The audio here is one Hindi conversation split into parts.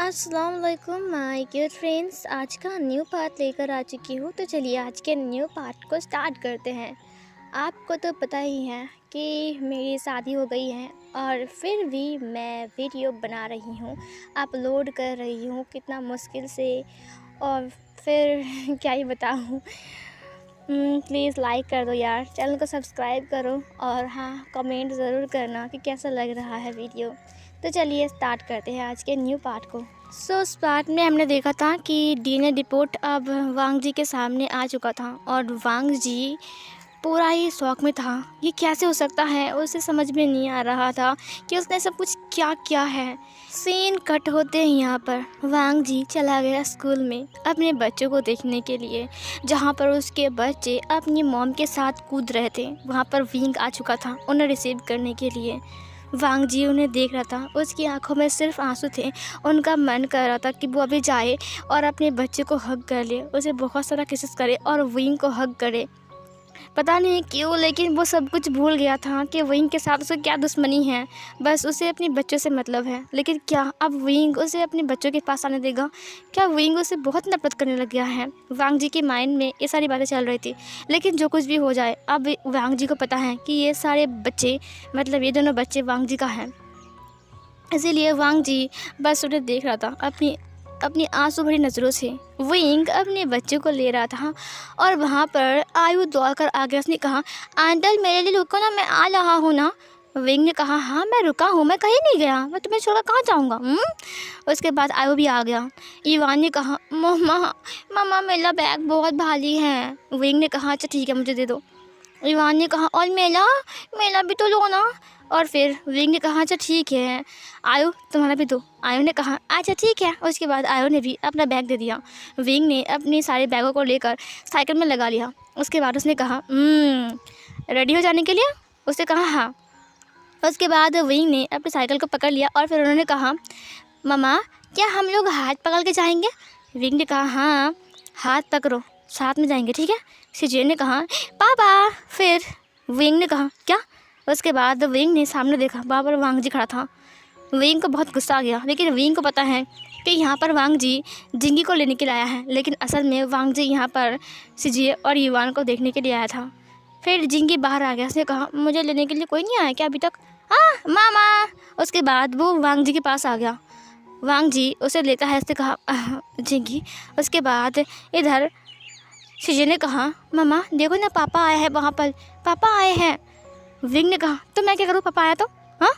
अस्सलाम वालेकुम माय डियर फ्रेंड्स। आज का न्यू पार्ट लेकर आ चुकी हूँ। तो चलिए आज के न्यू पार्ट को स्टार्ट करते हैं। आपको तो पता ही है कि मेरी शादी हो गई है और फिर भी मैं वीडियो बना रही हूँ, अपलोड कर रही हूँ कितना मुश्किल से। और फिर क्या ही बताऊँ। प्लीज़ लाइक कर दो यार, चैनल को सब्सक्राइब करो और हाँ कमेंट ज़रूर करना कि कैसा लग रहा है वीडियो। तो चलिए स्टार्ट करते हैं आज के न्यू पार्ट को। उस पार्ट में हमने देखा था कि डीएनए रिपोर्ट अब वांग जी के सामने आ चुका था और वांग जी पूरा ही शौक में था। ये कैसे हो सकता है, उसे समझ में नहीं आ रहा था कि उसने सब कुछ क्या किया है। सीन कट होते हैं यहाँ पर। वांग जी चला गया स्कूल में अपने बच्चों को देखने के लिए, जहाँ पर उसके बच्चे अपनी मॉम के साथ कूद रहे थे। वहाँ पर विंग आ चुका था उन्हें रिसीव करने के लिए। वांग जी उन्हें देख रहा था, उसकी आंखों में सिर्फ आंसू थे। उनका मन कर रहा था कि वो अभी जाए और अपने बच्चे को हग कर ले, उसे बहुत सारा किसेस करे और विंग को हग करे। पता नहीं क्यों, लेकिन वो सब कुछ भूल गया था कि विंग के साथ उसे क्या दुश्मनी है। बस उसे अपने बच्चों से मतलब है। लेकिन क्या अब विंग उसे अपने बच्चों के पास आने देगा? क्या विंग उसे बहुत नफरत करने लग गया है? वांग जी के माइंड में ये सारी बातें चल रही थी। लेकिन जो कुछ भी हो जाए, अब वांग जी को पता है कि ये सारे बच्चे, मतलब ये दोनों बच्चे वांग जी का है। इसीलिए वांग जी बस उन्हें देख रहा था अपनी अपनी आंसू भरी नज़रों से। विंग अपने बच्चे को ले रहा था और वहाँ पर आयु दौड़ कर आ गया। उसने कहा, अंकल मेरे लिए रुको ना, मैं आ रहा हूँ ना। विंग ने कहा, हाँ मैं रुका हूँ, मैं कहीं नहीं गया, मैं तुम्हें छोड़कर कहाँ जाऊँगा। उसके बाद आयु भी आ गया। ईवान ने कहा, मम्मा मम्मा मेरा बैग बहुत भारी है। विंग ने कहा, अच्छा ठीक है मुझे दे दो। ईवान ने कहा, और मेला मेला भी तो लो ना। और फिर विंग ने कहा, अच्छा ठीक है आयु तुम्हारा भी दो। आयु ने कहा, अच्छा ठीक है। उसके बाद आयु ने भी अपना बैग दे दिया। विंग ने अपने सारे बैगों को लेकर साइकिल में लगा लिया। उसके बाद उसने कहा, रेडी हो जाने के लिए? उसने कहा हाँ। उसके बाद विंग ने अपनी साइकिल को पकड़ लिया और फिर उन्होंने कहा, मम्मा क्या हम लोग हाथ पकड़ के जाएंगे? विंग ने कहा, हाँ हाथ पकड़ो, साथ में जाएंगे ठीक है। सीजे ने कहा, पापा। फिर विंग ने कहा, क्या? उसके बाद विंग ने सामने देखा, वहाँ पर वांग जी खड़ा था। विंग को बहुत गुस्सा आ गया, लेकिन विंग को पता है कि यहाँ पर वांग जी जिंगी को लेने के लिए आया है, लेकिन असल में वांग जी यहाँ पर सीजे और युवान को देखने के लिए आया था। फिर जिंगी बाहर आ गया। उसने कहा, मुझे लेने के लिए कोई नहीं आया क्या अभी तक? हाँ मामा। उसके बाद वो वांग जी के पास आ गया। वांग जी उसे लेता है। उसने कहा, जिंगी। उसके बाद इधर सीजे ने कहा, मम्मा देखो ना पापा आए हैं, वहाँ पर पापा आए हैं। विंग ने कहा, तो मैं क्या करूँ, पापा आया तो? हाँ।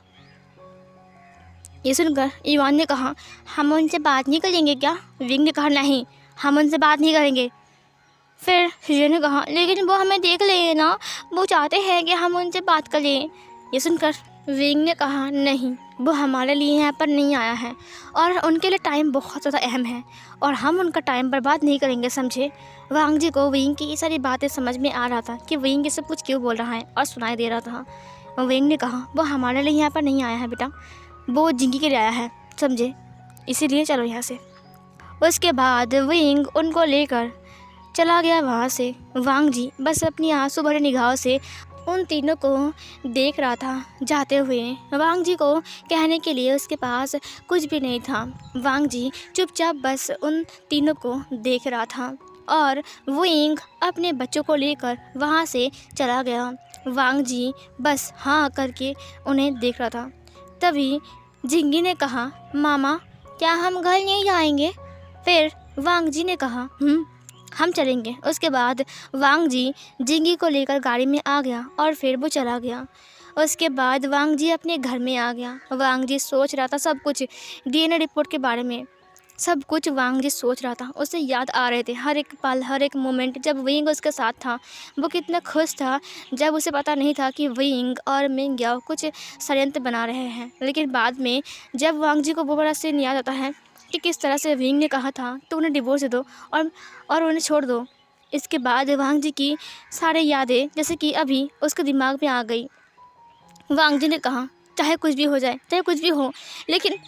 ये सुनकर ईवान ने कहा, हम उनसे बात नहीं करेंगे क्या? विंग ने कहा, नहीं हम उनसे बात नहीं करेंगे। फिर सीजे ने कहा, लेकिन वो हमें देख ले ना, वो चाहते हैं कि हम उनसे बात करें। ये सुनकर विंग ने कहा, नहीं वो हमारे लिए यहाँ पर नहीं आया है और उनके लिए टाइम बहुत ज़्यादा अहम है और हम उनका टाइम बर्बाद नहीं करेंगे, समझे? वांग जी को विंग की ये सारी बातें समझ में आ रहा था कि विंग ये सब कुछ क्यों बोल रहा है और सुनाई दे रहा था। विंग ने कहा, वो हमारे लिए यहाँ पर नहीं आया है बेटा, वो जिंगी के लिए आया है, समझे? इसीलिए चलो यहाँ से। उसके बाद विंग उनको लेकर चला गया वहाँ से। वांग जी बस अपनी आंसू भरे निगाहों से उन तीनों को देख रहा था जाते हुए। वांग जी को कहने के लिए उसके पास कुछ भी नहीं था। वांग जी चुपचाप बस उन तीनों को देख रहा था और विंग अपने बच्चों को लेकर वहाँ से चला गया। वांग जी बस हाँ करके उन्हें देख रहा था। तभी जिंगी ने कहा, मामा क्या हम घर नहीं जाएंगे? फिर वांग जी ने कहा, हम चलेंगे। उसके बाद वांग जी जिंगी को लेकर गाड़ी में आ गया और फिर वो चला गया। उसके बाद वांग जी अपने घर में आ गया। वांग जी सोच रहा था सब कुछ, डीएनए रिपोर्ट के बारे में सब कुछ वांग जी सोच रहा था। उसे याद आ रहे थे हर एक पल, हर एक मोमेंट जब विंग उसके साथ था। वो कितना खुश था जब उसे पता नहीं था कि विंग और मिंग्याओ कुछ षड्यंत्र बना रहे हैं। लेकिन बाद में जब वांग जी को वो बड़ा सीन याद आता है कि किस तरह से विंग ने कहा था तो उन्हें डिवोर्स दे दो और उन्हें छोड़ दो। इसके बाद वांग जी की सारी यादें जैसे कि अभी उसके दिमाग में आ गई। वांग जी ने कहा, चाहे कुछ भी हो जाए, चाहे कुछ भी हो, लेकिन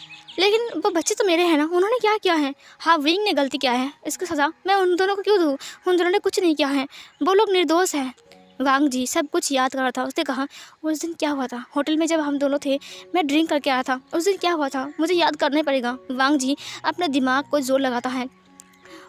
वो बच्चे तो मेरे हैं ना, उन्होंने क्या किया है? हाँ विंग ने गलती किया है, इसकी सज़ा मैं उन दोनों को क्यों दूँ? उन दोनों ने कुछ नहीं किया है, वो लोग निर्दोष हैं। वांग जी सब कुछ याद कर रहा था। उसने कहा उस दिन क्या हुआ था होटल में जब हम दोनों थे, मैं ड्रिंक करके आया था, उस दिन क्या हुआ था मुझे याद करना ही पड़ेगा। वांग जी अपने दिमाग को जोर लगाता है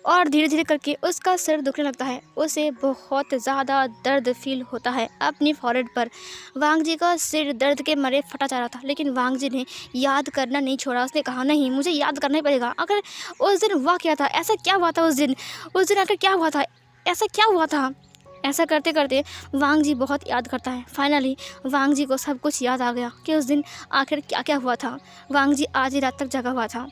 और धीरे धीरे करके उसका सिर दुखने लगता है। उसे बहुत ज़्यादा दर्द फील होता है अपनी फॉरहेड पर। वांग जी का सिर दर्द के मारे फटा जा रहा था, लेकिन वांग जी ने याद करना नहीं छोड़ा। उसने कहा नहीं, मुझे याद करना ही पड़ेगा। आखिर उस दिन हुआ क्या था, ऐसा क्या हुआ था उस दिन आखिर क्या हुआ था, ऐसा क्या हुआ था। ऐसा करते करते वांग जी बहुत याद करता है। फाइनली वांग जी को सब कुछ याद आ गया कि उस दिन आखिर क्या क्या हुआ था। वांग जी आधी रात तक जगा हुआ था।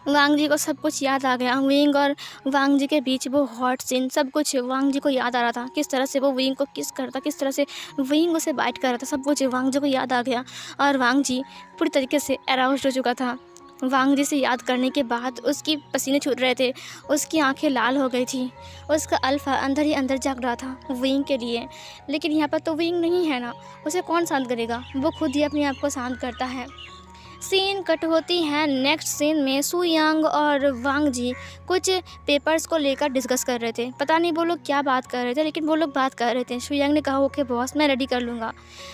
वांग जी को सब कुछ याद आ गया। विंग और वांग जी के बीच वो हॉट सीन सब कुछ वांग जी को याद आ रहा था। किस तरह से वो विंग को किस करता, किस तरह से विंग उसे बाइट कर रहा था, सब कुछ वांग जी को याद आ गया। और वांग जी पूरी तरीके से अराउज्ड हो चुका था। वांग जी से याद करने के बाद उसकी पसीने छूट रहे थे, उसकी आंखें लाल हो गई थी। उसका अल्फा अंदर ही अंदर जाग रहा था विंग के लिए। लेकिन यहाँ पर तो विंग नहीं है ना, उसे कौन शांत करेगा, वो खुद ही अपने आप को शांत करता है। सीन कट होती है नेक्स्ट सीन में। सू यांग और वांग जी कुछ पेपर्स को लेकर डिस्कस कर रहे थे। पता नहीं वो लोग क्या बात कर रहे थे, लेकिन वो लोग बात कर रहे थे। सू यांग ने कहा ओके बॉस, मैं रेडी कर लूँगा।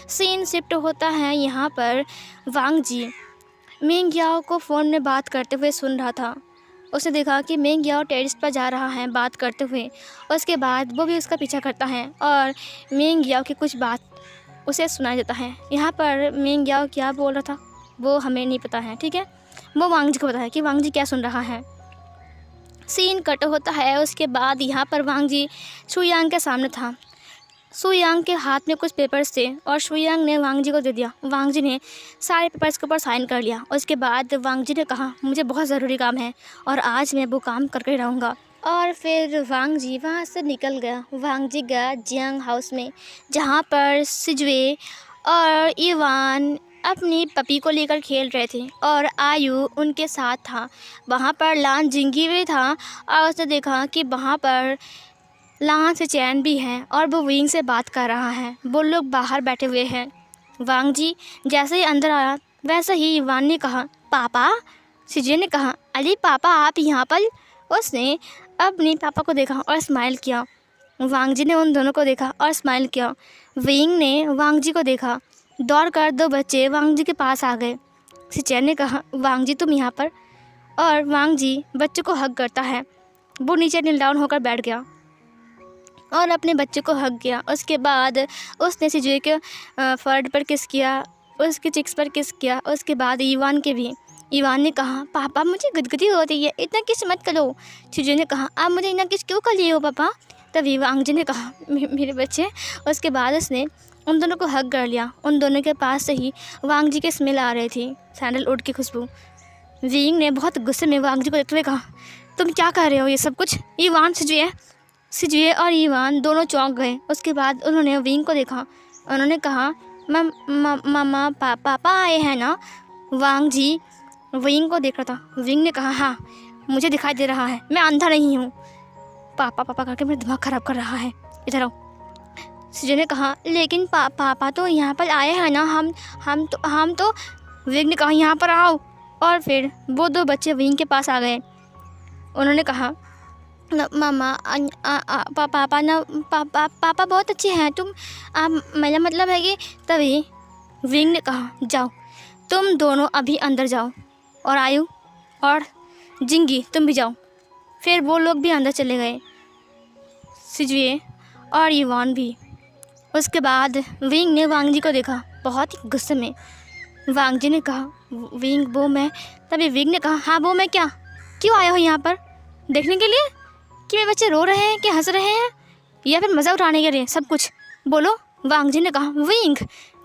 सीन शिफ्ट होता है यहाँ पर। वांग जी मेंग याओ को फ़ोन में बात करते हुए सुन रहा था। उसने देखा कि मेंग याओ टेरेस पर जा रहा है बात करते हुए। उसके बाद वो भी उसका पीछा करता है और मेंग याओ की कुछ बात उसे सुनाई देता है। यहाँ पर मेंग याओ क्या बोल रहा था वो हमें नहीं पता है, ठीक है। वो वांग जी को पता है कि वांग जी क्या सुन रहा है। सीन कट होता है। उसके बाद यहाँ पर वांग जी शू यांग के सामने था। शू यांग के हाथ में कुछ पेपर्स थे और शू यांग ने वांग जी को दे दिया। वांग जी ने सारे पेपर्स के ऊपर साइन कर लिया। उसके बाद वांग जी ने कहा मुझे बहुत ज़रूरी काम है और आज मैं वो काम करके रहूँगा। और फिर वांग जी वहाँ से निकल गया। वांग जी गया जियांग हाउस में, जहाँ पर सिजुए और इवान अपनी पपी को लेकर खेल रहे थे और आयु उनके साथ था। वहाँ पर लान जिंगी भी था और उसने देखा कि वहाँ पर लान से चैन भी है और वो विंग से बात कर रहा है। वो लोग बाहर बैठे हुए हैं। वांग जी जैसे ही अंदर आया वैसे ही इवान ने कहा पापा। सिजुए ने कहा अरे पापा आप यहाँ पर। उसने अपने पापा को देखा और स्माइल किया। वांग जी ने उन दोनों को देखा और स्माइल किया। विंग ने वांग जी को देखा। दौड़कर दो बच्चे वांग जी के पास आ गए। सिचेन ने कहा वांग जी तुम यहाँ पर। और वांग जी बच्चे को हग करता है। वो नीचे नील डाउन होकर बैठ गया और अपने बच्चे को हग किया। उसके बाद उसने सिजुए के फर्ड पर किस किया, उसके चिक्स पर किस किया। उसके बाद ईवान के भी। ईवान ने कहा पापा मुझे गुदगुदी हो रही है, इतना किस मत करो। सिजुए ने कहा आप मुझे इतना किस क्यों कर लिए हो पापा। तभी वांग जी ने कहा मेरे बच्चे। उसके बाद उसने उन दोनों को हग कर लिया। उन दोनों के पास से ही वांग जी की स्मेल आ रही थी, सैंडलवुड की खुशबू। विंग ने बहुत गुस्से में वांग जी को देखते हुए कहा तुम क्या कर रहे हो ये सब कुछ। ईवान सिजुए और ईवान दोनों चौंक गए। उसके बाद उन्होंने विंग को देखा। उन्होंने कहा मामा पापा आए हैं ना। वांग जी विंग को देख रहा था। विंग ने कहा हाँ मुझे दिखाई दे रहा है, मैं अंधा नहीं हूँ। पापा पापा करके मेरा दिमाग ख़राब कर रहा है, इधर आओ। सिजुए ने कहा लेकिन पापा तो यहाँ पर आए हैं ना, हम तो। विंग ने कहा यहाँ पर आओ। और फिर वो दो बच्चे विंग के पास आ गए। उन्होंने कहा मामा पापा ना पापा बहुत अच्छे हैं, तुम मेरा मतलब है कि। तभी विंग ने कहा जाओ तुम दोनों अभी अंदर जाओ और आयु और जिंगी तुम भी जाओ। फिर वो लोग भी अंदर चले गए, सिजुए और ईवान भी। उसके बाद विंग ने वांग जी को देखा बहुत ही गुस्से में। वांग जी ने कहा विंग वो मैं। तभी विंग ने कहा हाँ वो मैं क्या, क्यों आए हो यहाँ पर देखने के लिए कि मेरे बच्चे रो रहे हैं कि हंस रहे हैं या फिर मज़ा उठाने के लिए, सब कुछ बोलो। वांग जी ने कहा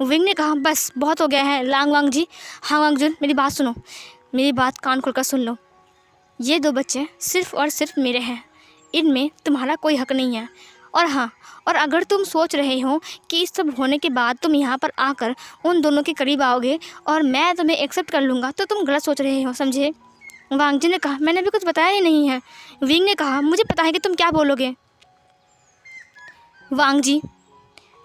विंग ने कहा बस बहुत हो गया है वांग जी। हाँ वांग जुन मेरी बात सुनो, मेरी बात कान खोलकर सुन लो। ये दो बच्चे सिर्फ़ और सिर्फ मेरे हैं, इनमें तुम्हारा कोई हक नहीं है। और हाँ, और अगर तुम सोच रहे हो कि इस सब होने के बाद तुम यहाँ पर आकर उन दोनों के करीब आओगे और मैं तुम्हें एक्सेप्ट कर लूँगा तो तुम गलत सोच रहे हो, समझे। वांग जी ने कहा मैंने अभी कुछ बताया ही नहीं है। विंग ने कहा मुझे पता है कि तुम क्या बोलोगे। वांग जी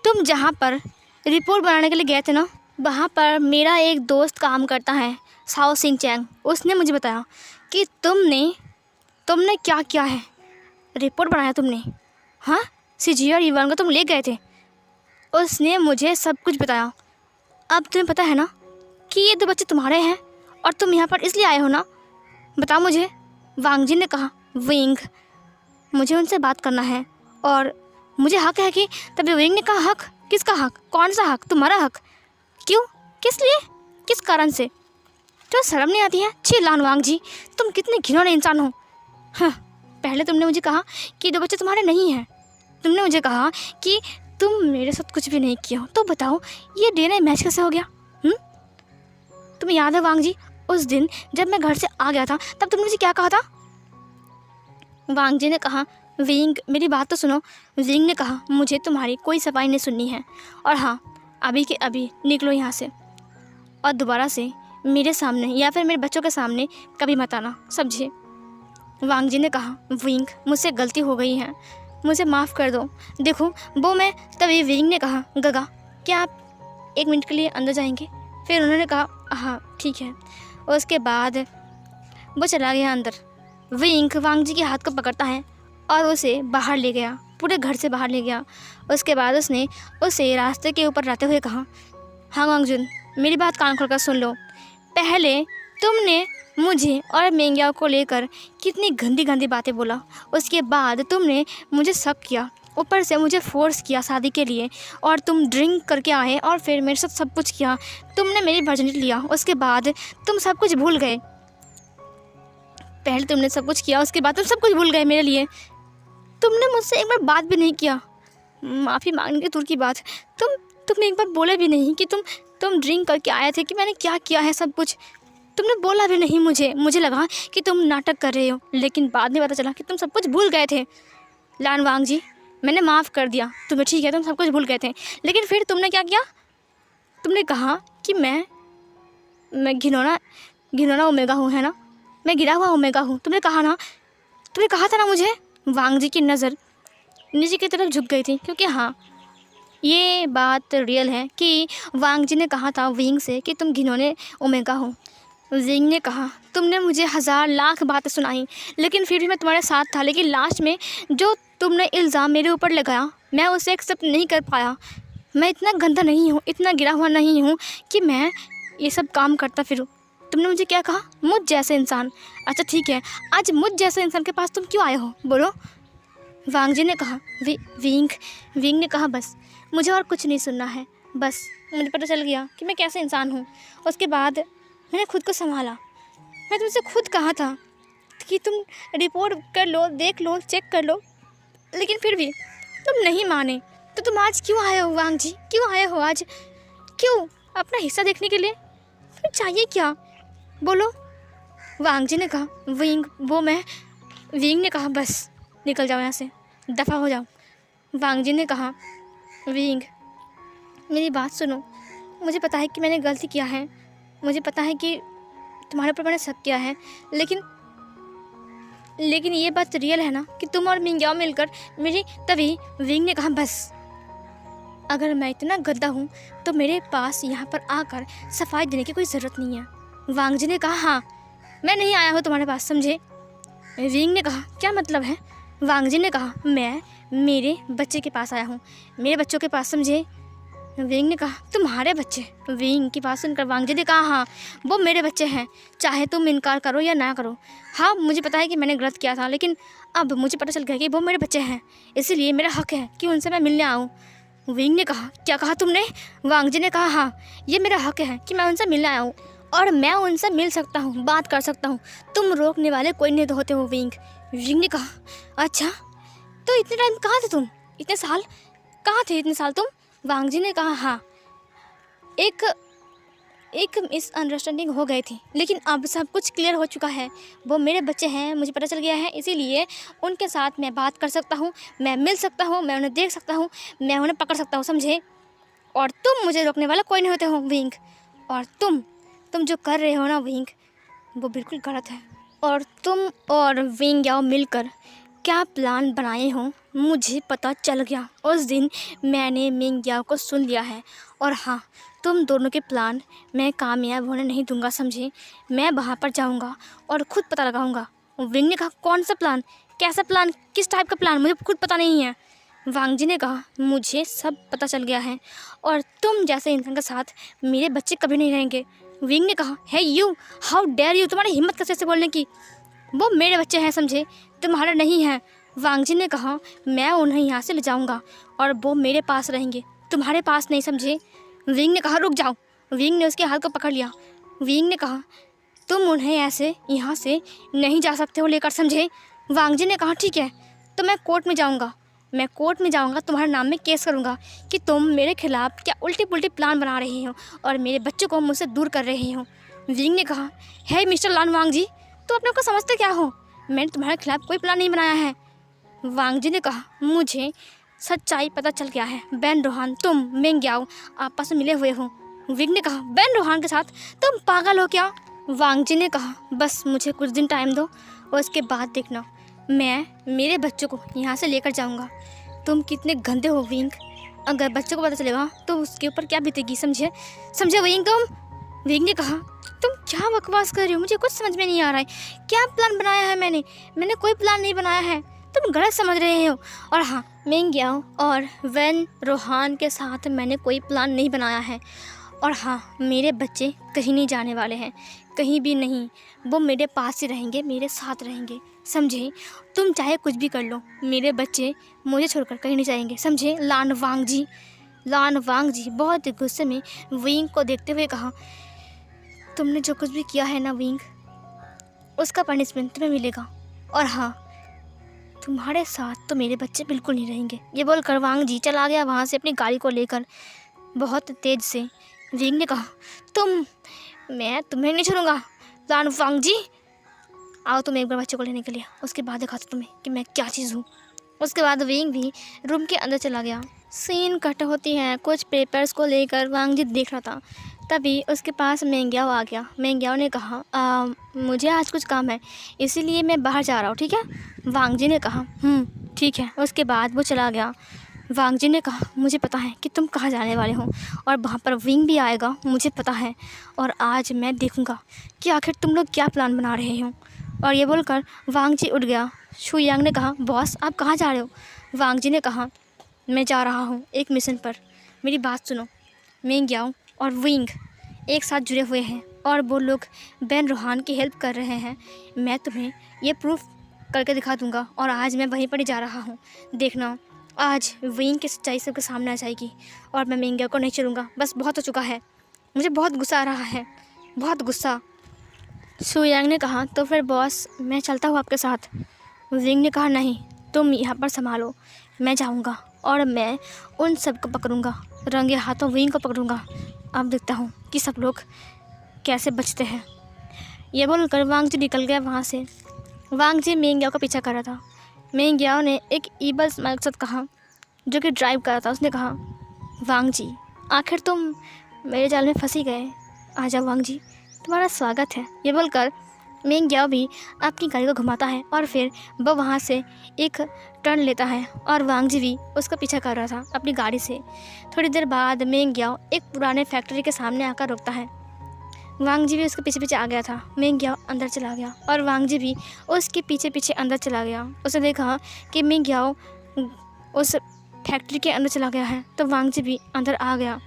तुम जहाँ पर रिपोर्ट बनाने के लिए गए थे ना, वहाँ पर मेरा एक दोस्त काम करता है साओ सिंह चैंग। उसने मुझे बताया कि तुमने क्या किया है, रिपोर्ट बनाया तुमने। हाँ सीजी और ईवान को तुम ले गए थे। उसने मुझे सब कुछ बताया। अब तुम्हें पता है ना कि ये 2 बच्चे तुम्हारे हैं और तुम यहाँ पर इसलिए आए हो ना? बताओ मुझे। वांग जी ने कहा। विंग, मुझे उनसे बात करना है और मुझे हक है कि। तभी विंग ने कहा हक? किसका हक? कौन सा हक? तुम्हारा हक? क्यों? किस लिए? किस कारण से? तो शर्म नहीं आती है? छी लान वांग जी, तुम कितने घिनौने इंसान हो। हाँ, पहले तुमने मुझे कहा कि 2 बच्चे तुम्हारे नहीं हैं। तुमने मुझे कहा कि तुम मेरे साथ कुछ भी नहीं किया हो। तो बताओ ये DNA मैच कैसे हो गया? तुम्हें याद है वांग जी, उस दिन जब मैं घर से आ गया था तब तुमने मुझे क्या कहा था? वांग जी ने कहा। विंग, मेरी बात तो सुनो। विंग ने कहा, मुझे तुम्हारी कोई सफाई नहीं सुननी है और हाँ, अभी के अभी निकलो यहाँ से और दोबारा से मेरे सामने या फिर मेरे बच्चों के सामने कभी मत आना, समझे? वांग जी ने कहा। विंग, मुझसे गलती हो गई है, मुझे माफ़ कर दो। देखो वो मैं। तभी विंग ने कहा, गगा क्या आप 1 मिनट के लिए अंदर जाएंगे? फिर उन्होंने कहा हाँ ठीक है। उसके बाद वो चला गया अंदर। विंग वांग जी के हाथ को पकड़ता है और उसे बाहर ले गया, पूरे घर से बाहर ले गया। उसके बाद उसने उसे रास्ते के ऊपर लाते हुए कहा, हाँ वांगजुन, मेरी बात कान खोलकर सुन लो। पहले तुमने मुझे और मेंग्याओ को लेकर कितनी गंदी गंदी बातें बोला। उसके बाद तुमने मुझे शक किया, ऊपर से मुझे फोर्स किया शादी के लिए और तुम ड्रिंक करके आए और फिर मेरे साथ सब कुछ किया। तुमने मेरी वर्जिनिटी लिया, उसके बाद तुम सब कुछ भूल गए। पहले तुमने सब कुछ किया, उसके बाद तुम सब कुछ भूल गए मेरे लिए। तुमने मुझसे एक बार बात भी नहीं किया, माफ़ी मांगने की दूर की बात। तुम एक बार बोले भी नहीं कि तुम ड्रिंक करके आए थे, कि मैंने क्या किया है सब कुछ। तुमने बोला भी नहीं मुझे लगा कि तुम नाटक कर रहे हो, लेकिन बाद में पता चला कि तुम सब कुछ भूल गए थे। लान वांग जी, मैंने माफ़ कर दिया तुम्हें, ठीक है, तुम सब कुछ भूल गए थे। लेकिन फिर तुमने क्या किया? तुमने कहा कि मैं घिनौना ओमेगा हूँ, है ना? मैं गिरा हुआ ओमेगा हूँ। तुमने कहा था ना मुझे। वांग जी की नज़र नीचे की तरफ झुक गई थी, क्योंकि हाँ, ये बात रियल है कि वांग जी ने कहा था विंग से कि तुम घिनौने ओमेगा हो। विंग ने कहा, तुमने मुझे 1000 लाख बातें सुनाई, लेकिन फिर भी मैं तुम्हारे साथ था। लेकिन लास्ट में जो तुमने इल्ज़ाम मेरे ऊपर लगाया, मैं उसे एक्सेप्ट नहीं कर पाया। मैं इतना गंदा नहीं हूँ, इतना गिरा हुआ नहीं हूँ कि मैं ये सब काम करता फिरूँ। तुमने मुझे क्या कहा? मुझ जैसे इंसान। अच्छा ठीक है, आज मुझ जैसे इंसान के पास तुम क्यों आए हो, बोलो? वांग जी ने कहा। विंग ने कहा, बस मुझे और कुछ नहीं सुनना है, बस मुझे पता चल गया कि मैं कैसे इंसान हूँ। उसके बाद मैंने खुद को संभाला। मैं तुमसे खुद कहा था कि तुम रिपोर्ट कर लो, देख लो, चेक कर लो, लेकिन फिर भी तुम नहीं माने। तो तुम आज क्यों आए हो वांग जी? क्यों आए हो आज? क्यों? अपना हिस्सा देखने के लिए? फिर चाहिए क्या, बोलो? वांग जी ने कहा। विंग ने कहा, बस निकल जाओ यहाँ से, दफ़ा हो जाओ। वांग जी ने कहा, विंग मेरी बात सुनो। मुझे पता है कि मैंने गलती किया है, मुझे पता है कि तुम्हारे ऊपर मैंने शक किया है, लेकिन ये बात रियल है ना कि तुम और मिंग्याओ मिलकर मेरी। तभी विंग ने कहा, बस अगर मैं इतना गंदा हूँ तो मेरे पास यहाँ पर आकर सफाई देने की कोई ज़रूरत नहीं है। वांग जी ने कहा, हाँ, मैं नहीं आया हूँ तुम्हारे पास, समझे? विंग ने कहा, क्या मतलब है? वांग जी ने कहा, मैं मेरे बच्चे के पास आया हूँ, मेरे बच्चों के पास, समझे? विंग ने कहा, तुम्हारे बच्चे? विंग की बात सुनकर वांग जी ने कहा, हाँ, वो मेरे बच्चे हैं, चाहे तुम इनकार करो या ना करो। हाँ, मुझे पता है कि मैंने गलत किया था, लेकिन अब मुझे पता चल गया कि वो मेरे बच्चे हैं, इसीलिए मेरा हक है कि उनसे मैं मिलने आऊँ। विंग ने कहा, क्या कहा तुमने? वांग जी ने कहा, हाँ, ये मेरा हक है कि मैं उनसे मिलने आया हूँ और मैं उनसे मिल सकता हूँ, बात कर सकता हूँ। तुम रोकने वाले कोई नहीं होते हो विंग। विंग ने कहा, अच्छा, तो इतने टाइम कहाँ थे तुम? इतने साल कहाँ थे? इतने साल तुम? वांग जी ने कहा, हाँ, एक मिसअंडरस्टैंडिंग हो गई थी, लेकिन अब सब कुछ क्लियर हो चुका है। वो मेरे बच्चे हैं, मुझे पता चल गया है, इसीलिए उनके साथ मैं बात कर सकता हूँ, मैं मिल सकता हूँ, मैं उन्हें देख सकता हूँ, मैं उन्हें पकड़ सकता हूँ, समझे? और तुम मुझे रोकने वाला कोई नहीं होते हो विंग। और तुम जो कर रहे हो ना विंग, वो बिल्कुल गलत है। और तुम और विंग याओ मिलकर क्या प्लान बनाए हो मुझे पता चल गया। उस दिन मैंने मिंग याओ को सुन लिया है, और हाँ, तुम दोनों के प्लान मैं कामयाब होने नहीं दूंगा, समझे? मैं वहाँ पर जाऊँगा और ख़ुद पता लगाऊँगा। विंग ने कहा, कौन सा प्लान? कैसा प्लान? किस टाइप का प्लान? मुझे खुद पता नहीं है। वांग जी ने कहा, मुझे सब पता चल गया है और तुम जैसे इंसान के साथ मेरे बच्चे कभी नहीं रहेंगे। विंग ने कहा, हे यू, हाउ डेयर यू, तुम्हारी हिम्मत कैसे ऐसे बोलने की, वो मेरे बच्चे हैं समझे, तुम्हारे नहीं हैं। वांग जी ने कहा, मैं उन्हें यहाँ से ले जाऊँगा और वो मेरे पास रहेंगे, तुम्हारे पास नहीं समझे। विंग ने कहा, रुक जाओ। विंग ने उसके हाथ को पकड़ लिया। विंग ने कहा, तुम उन्हें ऐसे यहाँ से नहीं जा सकते हो लेकर, समझे। वांग जी ने कहा, ठीक है, तो मैं कोर्ट में जाऊँगा, तुम्हारे नाम में केस करूँगा कि तुम मेरे खिलाफ़ क्या उल्टी पुल्टी प्लान बना रहे हो और मेरे बच्चों को मुझसे दूर कर रहे हो। विंग ने कहा, हे मिस्टर लान वांग जी, तुम अपने को समझते क्या हो, मैंने तुम्हारे खिलाफ़ कोई प्लान नहीं बनाया है। वांग जी ने कहा, मुझे सच्चाई पता चल गया है, बेन रोहान तुम मेंग याओ आपस में मिले हुए हो। विंग ने कहा, बेन रोहान के साथ, तुम पागल हो क्या। वांग जी ने कहा, बस मुझे कुछ दिन टाइम दो और उसके बाद देखना, मैं मेरे बच्चों को यहाँ से लेकर जाऊँगा। तुम कितने गंदे हो विंग, अगर बच्चों को पता चलेगा तो उसके ऊपर क्या बीतेगी, समझे विंग तुम। विंग ने कहा, तुम क्या बकवास कर रही हो, मुझे कुछ समझ में नहीं आ रहा है, क्या प्लान बनाया है मैंने कोई प्लान नहीं बनाया है, तुम गलत समझ रहे हो। और हाँ, मेंग याओ और वेन रोहान के साथ मैंने कोई प्लान नहीं बनाया है। और हाँ, मेरे बच्चे कहीं नहीं जाने वाले हैं, कहीं भी नहीं, वो मेरे पास ही रहेंगे, मेरे साथ रहेंगे, समझे। तुम चाहे कुछ भी कर लो, मेरे बच्चे मुझे छोड़कर कहीं नहीं जाएंगे, समझे। लान वांग जी बहुत गुस्से में विंग को देखते हुए कहा, तुमने जो कुछ भी किया है ना विंग, उसका पनिशमेंट तुम्हें मिलेगा। और हाँ, तुम्हारे साथ तो मेरे बच्चे बिल्कुल नहीं रहेंगे। ये बोलकर वांग जी चला गया वहाँ से अपनी गाड़ी को लेकर बहुत तेज़ से। विंग ने कहा, मैं तुम्हें नहीं छोड़ूंगा लान वांग जी, आओ तुम एक बार बच्चे को लेने के लिए, उसके बाद दिखाता तुम्हें कि मैं क्या चीज़ हूँ। उसके बाद विंग भी रूम के अंदर चला गया। सीन कट होती है, कुछ पेपर्स को लेकर वांग जी देख रहा था, तभी उसके पास मेंग याओ आ गया। मेंग याओ ने कहा, मुझे आज कुछ काम है, इसीलिए मैं बाहर जा रहा हूँ, ठीक है। वांग जी ने कहा, ठीक है। उसके बाद वो चला गया। वांग जी ने कहा, मुझे पता है कि तुम कहाँ जाने वाले हो और वहाँ पर विंग भी आएगा, मुझे पता है, और आज मैं देखूँगा कि आखिर तुम लोग क्या प्लान बना रहे हो। और ये बोलकर वांग जी उठ गया। शू यांग ने कहा, बॉस आप कहाँ जा रहे हो। वांग जी ने कहा, मैं जा रहा हूँ एक मिशन पर, मेरी बात सुनो। मेंग याओ और विंग एक साथ जुड़े हुए हैं और वो लोग बेन रोहान की हेल्प कर रहे हैं, मैं तुम्हें ये प्रूफ करके दिखा दूँगा। और आज मैं वहीं पर ही जा रहा हूँ, देखना आज विंग की सच्चाई सबके सामने आ जाएगी और मैं मेंग याओ को नहीं छोड़ूंगा। बस बहुत हो चुका है, मुझे बहुत गुस्सा आ रहा है, बहुत गुस्सा। शू यांग ने कहा, तो फिर बॉस मैं चलता हूँ आपके साथ। विंग ने कहा, नहीं, तुम यहाँ पर संभालो, मैं जाऊँगा और मैं उन सब को पकड़ूँगा, रंगे हाथों विंग को पकड़ूँगा। अब देखता हूँ कि सब लोग कैसे बचते हैं। ये बोलकर वांग जी निकल गया वहाँ से। वांग जी मेंग याओ का पीछा कर रहा था। मेंग याओ ने एक ईबल स्माइल के साथ कहा, जो कि ड्राइव कर रहा था, उसने कहा, वांग जी आखिर तुम मेरे जाल में फंसी गए, आ जाओ वांग जी, तुम्हारा स्वागत है। ये बोलकर मेंग याओ भी अपनी गाड़ी को घुमाता है और फिर वह वहाँ से एक टर्न लेता है और वांग जी भी उसका पीछा कर रहा था अपनी गाड़ी से। थोड़ी देर बाद मेंग याओ एक पुराने फैक्ट्री के सामने आकर रुकता है। वांग जी भी उसके पीछे पीछे आ गया था। मेंग याओ अंदर चला गया और वांग जी भी उसके पीछे पीछे अंदर चला गया। उसने देखा कि मेंग याओ उस फैक्ट्री के अंदर चला गया है तो वांग जी भी अंदर आ गया।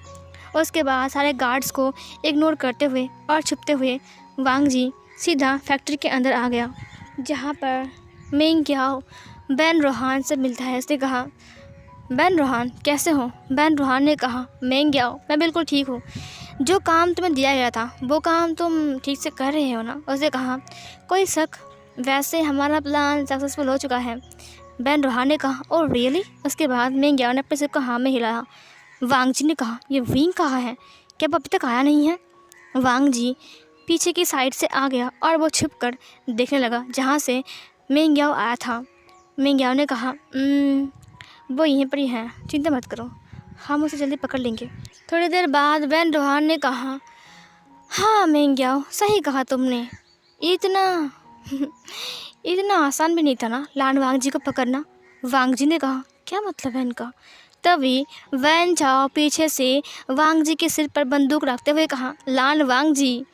उसके बाद सारे गार्ड्स को इग्नोर करते हुए और छुपते हुए वांग जी सीधा फैक्ट्री के अंदर आ गया, जहाँ पर मेंग याओ बेन रोहान से मिलता है। उसने कहा, बेन रोहान कैसे हो। बेन रोहान ने कहा, मेंग याओ मैं बिल्कुल ठीक हूँ, जो काम तुम्हें दिया गया था वो काम तुम ठीक से कर रहे हो ना। उसने कहा, कोई शक, वैसे हमारा प्लान सक्सेसफुल हो चुका है। बेन रोहान ने कहा, ओह रियली। उसके बाद मेंग याओ ने अपने सिर को हाँ में हिलाया। वांग जी ने कहा, ये विंग कहाँ है, क्या वो अभी तक आया नहीं है। वांग जी पीछे की साइड से आ गया और वो छुप कर देखने लगा जहाँ से मेंग याओ आया था। मेंग याओ ने कहा, वो यहीं पर ही है, चिंता मत करो, हम उसे जल्दी पकड़ लेंगे। थोड़ी देर बाद बेन रोहान ने कहा, हाँ मेंग याओ सही कहा तुमने, इतना आसान भी नहीं था ना लान वांग जी को पकड़ना। वांग जी ने कहा, क्या मतलब है इनका। तभी वैन चाओ पीछे से वांग जी के सिर पर बंदूक रखते हुए कहा, लान वांग जी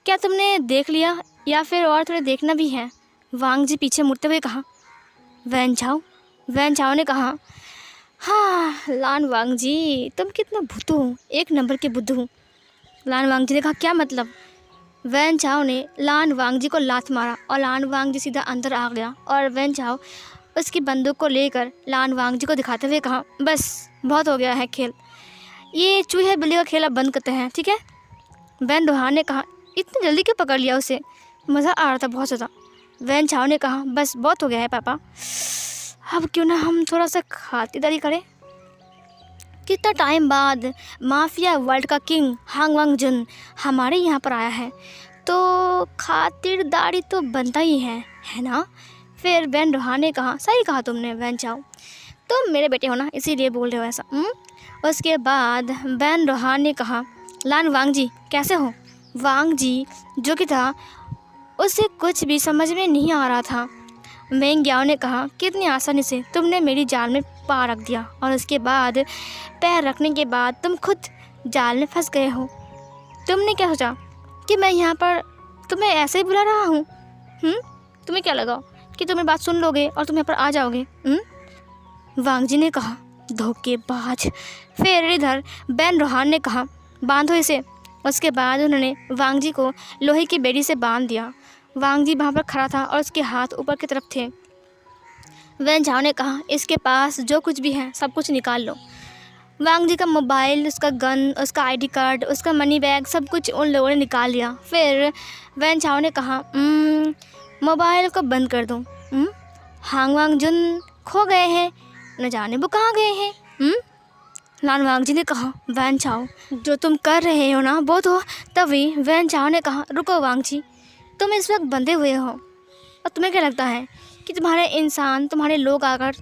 क्या तुमने देख लिया या फिर और थोड़े देखना भी है। वांग जी पीछे मुड़ते हुए कहा, वैन चाओ वैन चाओ ने कहा, हाँ लान वांग जी तुम कितना भुतु हो, एक नंबर के बुद्धू हो। लान वांग जी ने कहा, क्या मतलब? वैन चाओ ने लान वांग जी को लात मारा और लान वांग जी सीधा अंदर आ गया और वैन चाओ उसकी बंदूक को लेकर लान वांग जी को दिखाते हुए कहा, बस बहुत हो गया है खेल, ये चूहे बिल्ली का खेल अब बंद करते हैं, ठीक है? वैन रोहान ने कहा, इतनी जल्दी क्यों पकड़ लिया उसे, मज़ा आ रहा था बहुत ज़्यादा। वैन चाओ ने कहा, बस बहुत हो गया है पापा, अब क्यों ना हम थोड़ा सा खातिरदारी करें। कितना टाइम बाद माफिया वर्ल्ड का किंग हांग वांग जुन हमारे यहाँ पर आया है, तो खातिरदारी तो बनता ही है ना? फिर वैन रोहान ने कहा, सही कहा तुमने वैन चाओ, तुम मेरे बेटे हो ना, इसीलिए बोल रहे हो ऐसा। उसके बाद वैन रोहान ने कहा, लान वांग जी कैसे हो? वांग जी जो कि था उसे कुछ भी समझ में नहीं आ रहा था। मेंग याओ ने कहा, कितनी आसानी से तुमने मेरी जाल में पाँव रख दिया और उसके बाद पैर रखने के बाद तुम खुद जाल में फंस गए हो। तुमने क्या सोचा कि मैं यहाँ पर तुम्हें ऐसे ही बुला रहा हूँ? तुम्हें क्या लगा कि तुम मेरी बात सुन लोगे और तुम यहाँ पर आ जाओगे? वांग जी ने कहा, धोखेबाज। फिर इधर वैन रोहान ने कहा, बांधो इसे। उसके बाद उन्होंने वांग जी को लोहे की बेड़ी से बांध दिया। वांग जी वहाँ पर खड़ा था और उसके हाथ ऊपर की तरफ थे। वैन चाओ ने कहा, इसके पास जो कुछ भी है सब कुछ निकाल लो। वांग जी का मोबाइल, उसका गन, उसका आईडी कार्ड, उसका मनी बैग, सब कुछ उन लोगों ने निकाल लिया। फिर वैन चाओ ने कहा, मोबाइल को बंद कर दो। हांग वांग जुन खो गए हैं, न जाने वो कहाँ गए हैं। लान वांग जी ने कहा, वैन चाओ जो तुम कर रहे हो ना वो तो। तभी वैन चाओ ने कहा, रुको वांग जी, तुम इस वक्त बंधे हुए हो और तुम्हें क्या लगता है कि तुम्हारे इंसान, तुम्हारे लोग आकर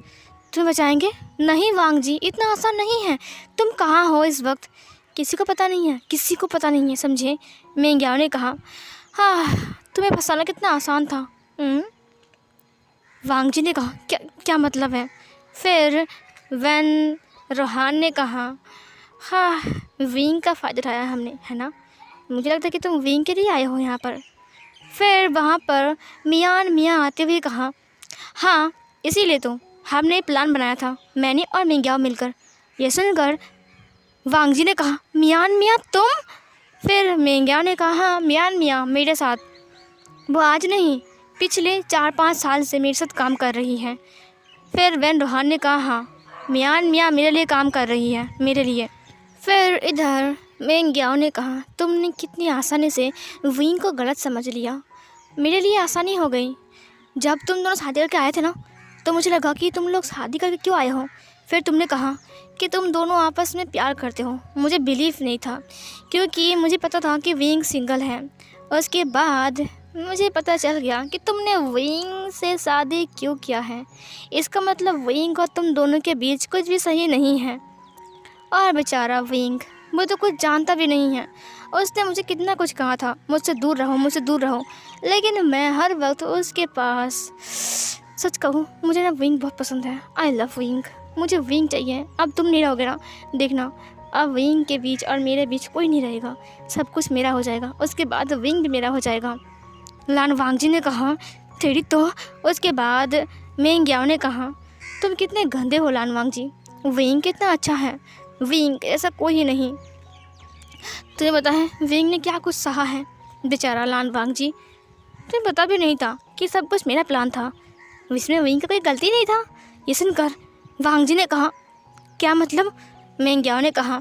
तुम्हें बचाएंगे? नहीं वांग जी, इतना आसान नहीं है। तुम कहाँ हो इस वक्त किसी को पता नहीं है, किसी को पता नहीं है, समझे? मेंग याओ ने कहा, हाँ तुम्हें फंसाना कितना आसान था। वांग जी ने कहा, क्या क्या मतलब है? फिर वैन रोहान ने कहा, हाँ विंग का फ़ायदा उठाया हमने, है ना? मुझे लगता है कि तुम विंग के लिए आए हो यहाँ पर। फिर वहाँ पर मियाँ आते हुए कहा, हाँ इसीलिए तो हमने प्लान बनाया था, मैंने और मिंग्याओ मिलकर। ये सुनकर वांग जी ने कहा, मियाँ तुम? फिर मिंग्याओ ने कहा, हाँ मियाँ मेरे साथ, वो आज नहीं पिछले 4-5 साल से मेरे साथ काम कर रही है। फिर वैन रोहान ने कहा, हाँ मियाँ मेरे लिए काम कर रही है, मेरे लिए। फिर इधर मेंग याओ ने कहा, तुमने कितनी आसानी से विंग को गलत समझ लिया, मेरे लिए आसानी हो गई। जब तुम दोनों शादी करके आए थे ना, तो मुझे लगा कि तुम लोग शादी करके क्यों आए हो। फिर तुमने कहा कि तुम दोनों आपस में प्यार करते हो। मुझे बिलीव नहीं था, क्योंकि मुझे पता था कि विंग सिंगल है। उसके बाद मुझे पता चल गया कि तुमने विंग से शादी क्यों किया है। इसका मतलब विंग और तुम दोनों के बीच कुछ भी सही नहीं है। और बेचारा विंग, वो तो कुछ जानता भी नहीं है। उसने मुझे कितना कुछ कहा था, मुझसे दूर रहो, मुझसे दूर रहो, लेकिन मैं हर वक्त उसके पास। सच कहूँ मुझे ना विंग बहुत पसंद है। आई लव विंग, मुझे विंग चाहिए। अब तुम नहीं रहोगे ना, देखना अब विंग के बीच और मेरे बीच कोई नहीं रहेगा, सब कुछ मेरा हो जाएगा। उसके बाद विंग भी मेरा हो जाएगा। लान वांग जी ने कहा, तेरी तो। उसके बाद मेंग याओ ने कहा, तुम कितने गंदे हो लान वांग जी, विंग कितना अच्छा है, विंग ऐसा कोई ही नहीं। तुम्हें पता है विंग ने क्या कुछ सहा है, बेचारा लान वांग जी। तुम्हें पता भी नहीं था कि सब कुछ मेरा प्लान था, इसमें विंग का कोई गलती नहीं था। ये सुनकर वांग जी ने कहा, क्या मतलब? मेंग याओ ने कहा,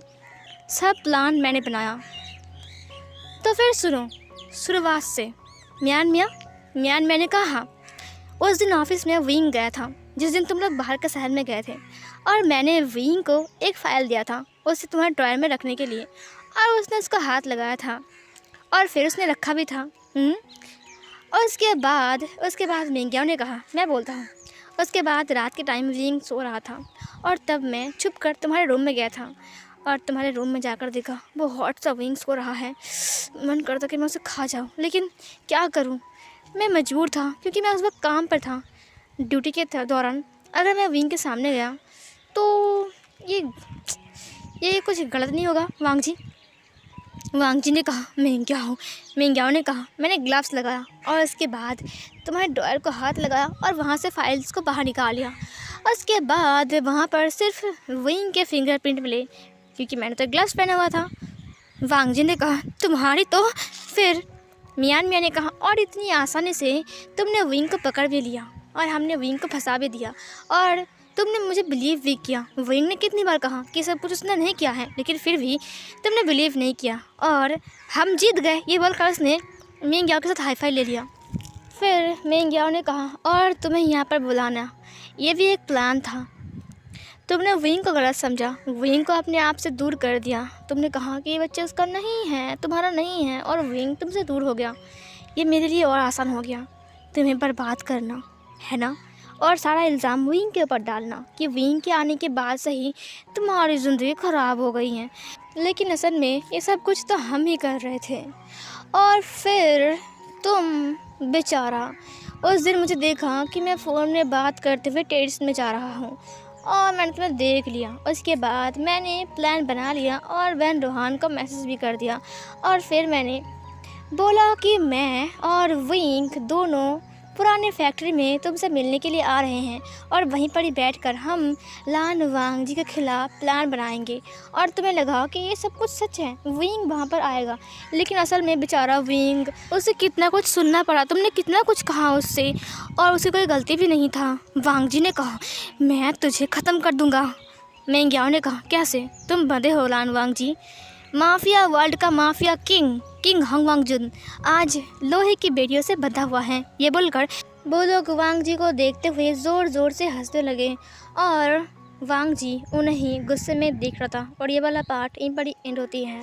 सब प्लान मैंने बनाया। तो फिर सुनो शुरुआत से। मैंने कहा, उस दिन ऑफिस में विंग गया था, जिस दिन तुम लोग बाहर के शहर में गए थे, और मैंने विंग को एक फ़ाइल दिया था उसे तुम्हारे ड्रॉयर में रखने के लिए, और उसने उसका हाथ लगाया था और फिर उसने रखा भी था। और उसके बाद मेंग याओ ने कहा, मैं बोलता हूँ। उसके बाद रात के टाइम विंग सो रहा था और तब मैं छुप कर तुम्हारे रूम में गया था और तुम्हारे रूम में जाकर देखा वो हॉट सा विंग सो रहा है। मन करता कि मैं उसे खा जाऊँ, लेकिन क्या करूँ, मैं मजबूर था क्योंकि मैं उस वक्त काम पर था, ड्यूटी के दौरान। अगर मैं विंग के सामने गया तो ये कुछ गलत नहीं होगा वांग जी? वांग जी ने कहा मैं क्या हूँ। मिंग ने कहा मैंने ग्लव्स लगाया और उसके बाद तुम्हारे ड्रॉयर को हाथ लगाया और वहाँ से फाइल्स को बाहर निकाल लिया। उसके बाद वहाँ पर सिर्फ विंग के फिंगरप्रिंट मिले क्योंकि मैंने तो ग्लव्स पहना हुआ था। वांग जी ने कहा तुम्हारी तो फिर मियाँ ने कहा और इतनी आसानी से तुमने विंग को पकड़ भी लिया और हमने विंग को फंसा भी दिया और तुमने मुझे बिलीव भी किया। विंग ने कितनी बार कहा कि सब कुछ उसने नहीं किया है, लेकिन फिर भी तुमने बिलीव नहीं किया और हम जीत गए। ये बोलकर उसने मिंग याओ के साथ हाई फाई ले लिया। फिर मिंग याओ ने कहा और तुम्हें यहाँ पर बुलाना ये भी एक प्लान था। तुमने विंग को गलत समझा, विंग को अपने आप से दूर कर दिया। तुमने कहा कि ये बच्चा उसका नहीं है, तुम्हारा नहीं है और विंग तुमसे दूर हो गया। ये मेरे लिए और आसान हो गया तुम्हें बर्बाद करना, है ना, और सारा इल्ज़ाम विंग के ऊपर डालना कि विंग के आने के बाद से ही तुम्हारी ज़िंदगी ख़राब हो गई है। लेकिन असल में ये सब कुछ तो हम ही कर रहे थे। और फिर तुम बेचारा उस दिन मुझे देखा कि मैं फ़ोन में बात करते हुए टेरेस में जा रहा हूँ और मैंने तुम्हें देख लिया। उसके बाद मैंने प्लान बना लिया और बहन रोहान को मैसेज भी कर दिया और फिर मैंने बोला कि मैं और विंग दोनों पुराने फैक्ट्री में तुमसे मिलने के लिए आ रहे हैं और वहीं पर ही बैठकर हम लान वांग जी के ख़िलाफ़ प्लान बनाएंगे। और तुम्हें लगा कि ये सब कुछ सच है, विंग वहाँ पर आएगा, लेकिन असल में बेचारा विंग, उसे कितना कुछ सुनना पड़ा। तुमने कितना कुछ कहा उससे और उसे कोई गलती भी नहीं था। वांग जी ने कहा मैं तुझे ख़त्म कर दूँगा। मिंग याओ ने कहा कैसे? तुम बंधे हो लान वांग जी, माफिया वर्ल्ड का माफिया किंग हंग वांग जुन आज लोहे की बेड़ियों से बंधा हुआ है। ये बोलकर वो लोग वांग जी को देखते हुए ज़ोर ज़ोर से हंसने लगे और वांग जी उन्हें गुस्से में देख रहा था। और ये वाला पार्ट यहीं पर ही एंड होती है।